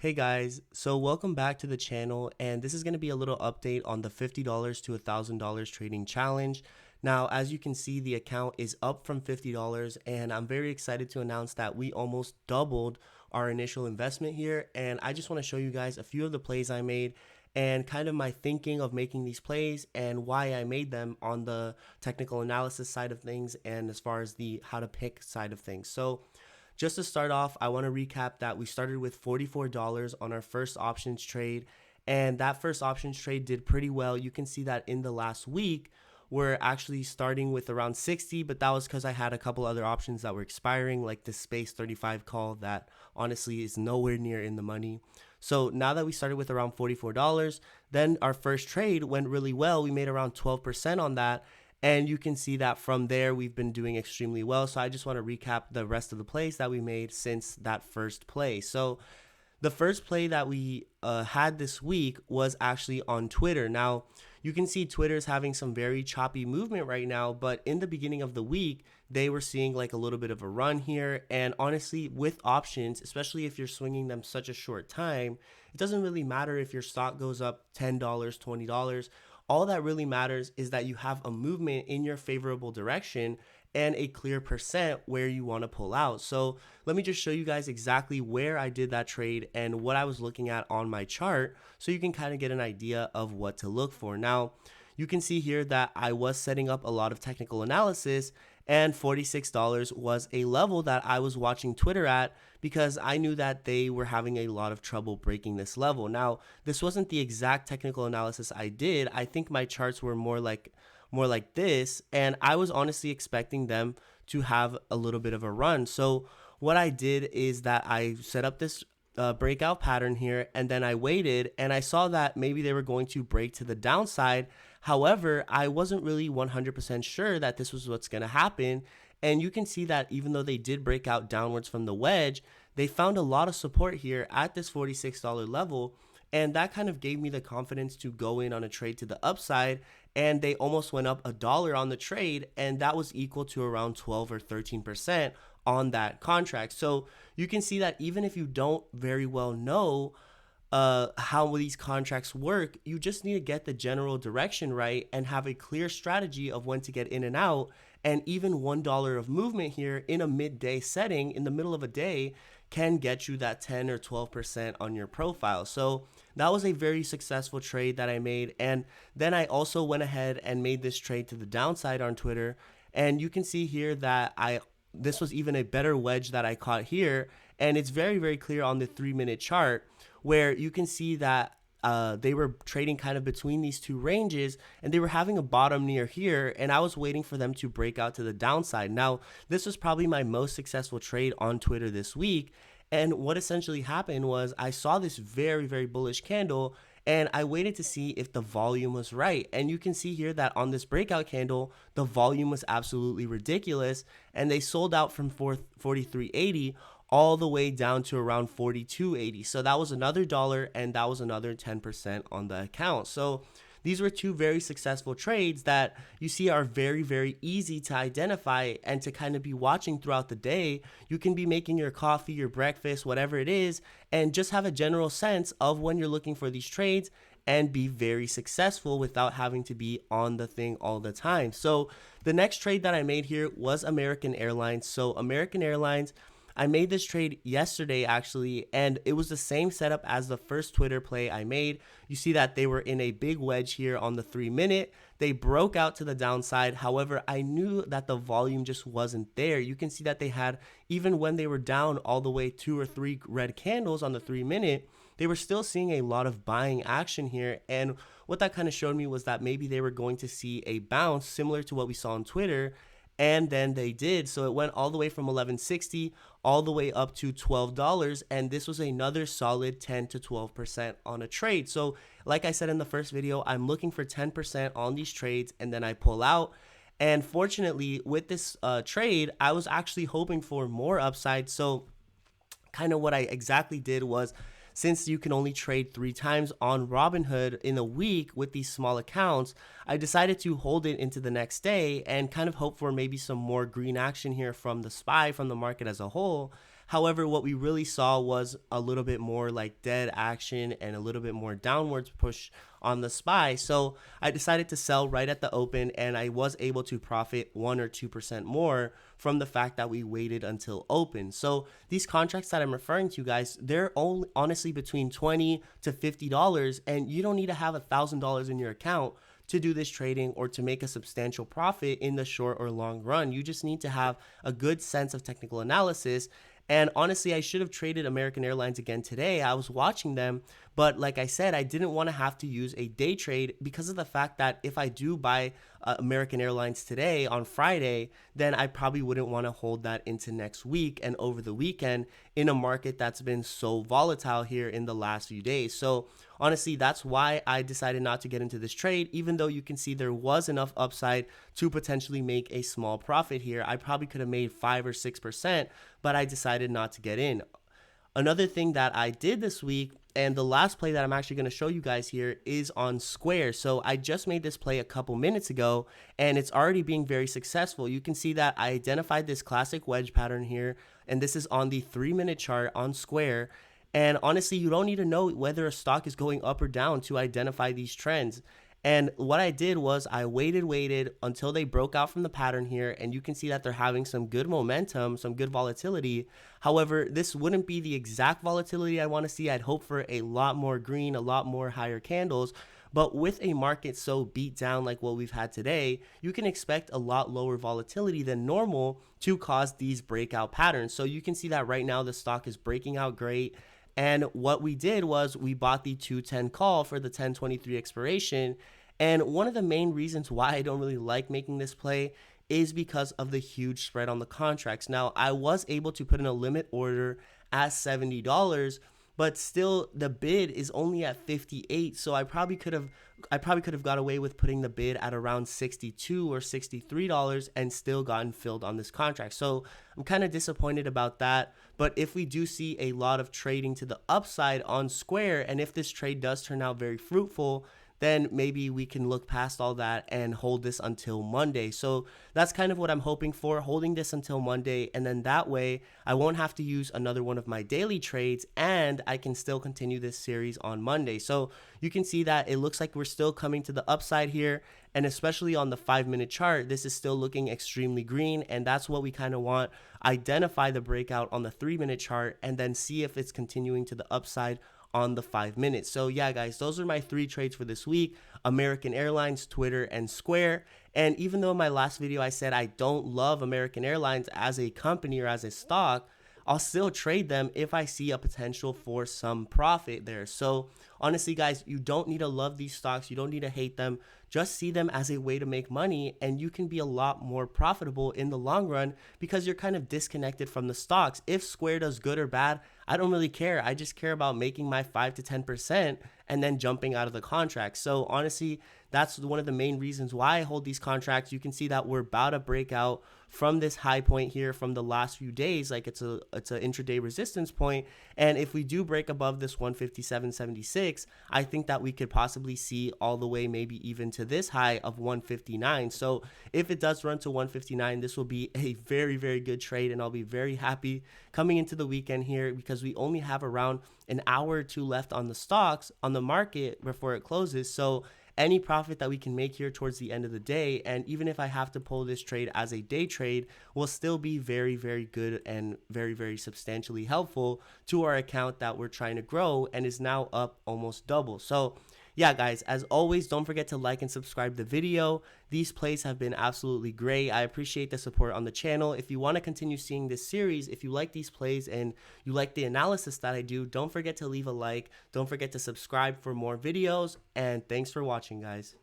Hey guys, so welcome back to the channel, and this is going to be a little update on the $50 to $1,000 trading challenge. Now, as you can see, the account is up from $50, and I'm very excited to announce that we almost doubled our initial investment here. And I just want to show you guys a few of the plays I made and kind of my thinking of making these plays and why I made them on the technical analysis side of things and as far as the how to pick side of things. So just to start off, I want to recap that we started with $44 on our first options trade, and that first options trade did pretty well. You can see that in the last week, we're actually starting with around 60, but that was because I had a couple other options that were expiring, like the Space 35 call that honestly is nowhere near in the money. So now that we started with around $44, then our first trade went really well. We made around 12% on that. And you can see that from there, we've been doing extremely well. So I just want to recap the rest of the plays that we made since that first play. So the first play that we had this week was actually on Twitter. Now, you can see Twitter's having some very choppy movement right now, but in the beginning of the week, they were seeing like a little bit of a run here. And honestly, with options, especially if you're swinging them such a short time, it doesn't really matter if your stock goes up $10, $20. All that really matters is that you have a movement in your favorable direction and a clear percent where you want to pull out. So let me just show you guys exactly where I did that trade and what I was looking at on my chart so you can kind of get an idea of what to look for. Now, you can see here that I was setting up a lot of technical analysis, and $46 was a level that I was watching Twitter at because I knew that they were having a lot of trouble breaking this level. Now, this wasn't the exact technical analysis I did. I think my charts were more like this, and I was honestly expecting them to have a little bit of a run. So what I did is that I set up this breakout pattern here, and then I waited and I saw that maybe they were going to break to the downside. However, I wasn't really 100% sure that this was what's going to happen. And you can see that even though they did break out downwards from the wedge, they found a lot of support here at this $46 level. And that kind of gave me the confidence to go in on a trade to the upside. And they almost went up $1 on the trade, and that was equal to around 12 or 13% on that contract. So you can see that even if you don't very well know how these contracts work, you just need to get the general direction right and have a clear strategy of when to get in and out. And even $1 of movement here in a midday setting in the middle of a day can get you that 10 or 12% on your profile. So that was a very successful trade that I made. And then I also went ahead and made this trade to the downside on Twitter. And you can see here that this was even a better wedge that I caught here. And it's very, very clear on the 3-minute chart where you can see that they were trading kind of between these two ranges, and they were having a bottom near here, and I was waiting for them to break out to the downside. Now, this was probably my most successful trade on Twitter this week, and what essentially happened was I saw this very, very bullish candle, and I waited to see if the volume was right. And you can see here that on this breakout candle, the volume was absolutely ridiculous, and they sold out from 43.80 all the way down to around 42.80. So that was another dollar, and that was another 10% on the account. So these were two very successful trades that you see are very, very easy to identify and to kind of be watching throughout the day. You can be making your coffee, your breakfast, whatever it is, and just have a general sense of when you're looking for these trades and be very successful without having to be on the thing all the time. So the next trade that I made here was American Airlines. So American Airlines, I made this trade yesterday actually, and it was the same setup as the first Twitter play I made. You see that they were in a big wedge here on the 3-minute. They broke out to the downside. However, I knew that the volume just wasn't there. You can see that they had, even when they were down all the way 2 or 3 red candles on the 3-minute, they were still seeing a lot of buying action here. And what that kind of showed me was that maybe they were going to see a bounce similar to what we saw on Twitter. And then they did. So it went all the way from 11.60 all the way up to $12. And this was another solid 10 to 12% on a trade. So like I said in the first video, I'm looking for 10% on these trades, and then I pull out. And fortunately, with this trade, I was actually hoping for more upside. So kind of what I exactly did was, since you can only trade 3 times on Robinhood in a week with these small accounts, I decided to hold it into the next day and kind of hope for maybe some more green action here from the SPY, from the market as a whole. However, what we really saw was a little bit more like dead action and a little bit more downwards push on the SPY. So I decided to sell right at the open, and I was able to profit 1 or 2% more from the fact that we waited until open. So these contracts that I'm referring to, guys, they're only honestly between $20 to $50, and you don't need to have $1,000 in your account to do this trading or to make a substantial profit in the short or long run. You just need to have a good sense of technical analysis. And honestly, I should have traded American Airlines again today. I was watching them, but like I said, I didn't want to have to use a day trade because of the fact that if I do buy American Airlines today on Friday, then I probably wouldn't want to hold that into next week and over the weekend in a market that's been so volatile here in the last few days. So honestly, that's why I decided not to get into this trade, even though you can see there was enough upside to potentially make a small profit here. I probably could have made 5 or 6%, but I decided not to get in. Another thing that I did this week, and the last play that I'm actually going to show you guys here, is on Square. So I just made this play a couple minutes ago, and it's already being very successful. You can see that I identified this classic wedge pattern here, and this is on the 3-minute chart on Square. And honestly, you don't need to know whether a stock is going up or down to identify these trends. And what I did was I waited until they broke out from the pattern here, and you can see that they're having some good momentum, some good volatility. However, this wouldn't be the exact volatility I want to see. I'd hope for a lot more green, a lot more higher candles. But with a market so beat down like what we've had today, you can expect a lot lower volatility than normal to cause these breakout patterns. So you can see that right now the stock is breaking out great. And what we did was we bought the 210 call for the 1023 expiration. And one of the main reasons why I don't really like making this play is because of the huge spread on the contracts. Now, I was able to put in a limit order at $70, but still the bid is only at 58. So I probably could have got away with putting the bid at around $62 or $63 and still gotten filled on this contract. So I'm kind of disappointed about that. But if we do see a lot of trading to the upside on Square, and if this trade does turn out very fruitful, then maybe we can look past all that and hold this until Monday. So that's kind of what I'm hoping for, holding this until Monday. And then that way I won't have to use another one of my daily trades, and I can still continue this series on Monday. So you can see that it looks like we're still coming to the upside here. And especially on the 5-minute chart, this is still looking extremely green. And that's what we kind of want. Identify the breakout on the 3-minute chart and then see if it's continuing to the upside on the 5 minutes. So yeah, guys, those are my 3 trades for this week: American Airlines, Twitter, and Square. And even though in my last video I said I don't love American Airlines as a company or as a stock, I'll still trade them if I see a potential for some profit there. So honestly, guys, you don't need to love these stocks. You don't need to hate them. Just see them as a way to make money, and you can be a lot more profitable in the long run because you're kind of disconnected from the stocks. If Square does good or bad, I don't really care. I just care about making my 5 to 10% and then jumping out of the contract. So honestly, that's one of the main reasons why I hold these contracts. You can see that we're about to break out from this high point here from the last few days. Like it's an intraday resistance point. And if we do break above this 157.76, I think that we could possibly see all the way maybe even to this high of 159. So if it does run to 159, this will be a very, very good trade. And I'll be very happy coming into the weekend here because we only have around an hour or two left on the stocks on the market before it closes. So any profit that we can make here towards the end of the day, and even if I have to pull this trade as a day trade, will still be very, very good and very, very substantially helpful to our account that we're trying to grow and is now up almost double. So yeah, guys, as always, don't forget to like and subscribe the video. These plays have been absolutely great. I appreciate the support on the channel. If you want to continue seeing this series, if you like these plays and you like the analysis that I do, don't forget to leave a like. Don't forget to subscribe for more videos. And thanks for watching, guys.